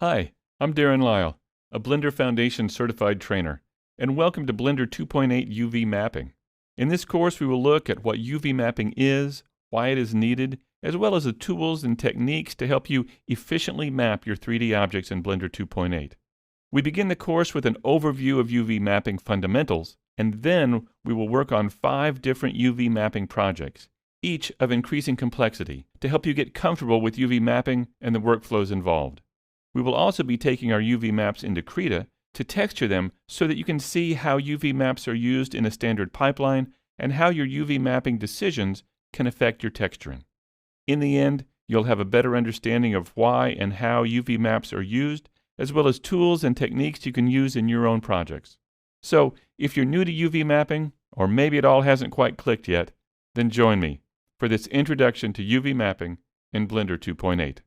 Hi, I'm Darren Lyle, a Blender Foundation certified trainer, and welcome to Blender 2.8 UV mapping. In this course, we will look at what UV mapping is, why it is needed, as well as the tools and techniques to help you efficiently map your 3D objects in Blender 2.8. We begin the course with an overview of UV mapping fundamentals, and then we will work on 5 different UV mapping projects, each of increasing complexity, to help you get comfortable with UV mapping and the workflows involved. We will also be taking our UV maps into Krita to texture them so that you can see how UV maps are used in a standard pipeline and how your UV mapping decisions can affect your texturing. In the end, you'll have a better understanding of why and how UV maps are used, as well as tools and techniques you can use in your own projects. So, if you're new to UV mapping, or maybe it all hasn't quite clicked yet, then join me for this introduction to UV mapping in Blender 2.8.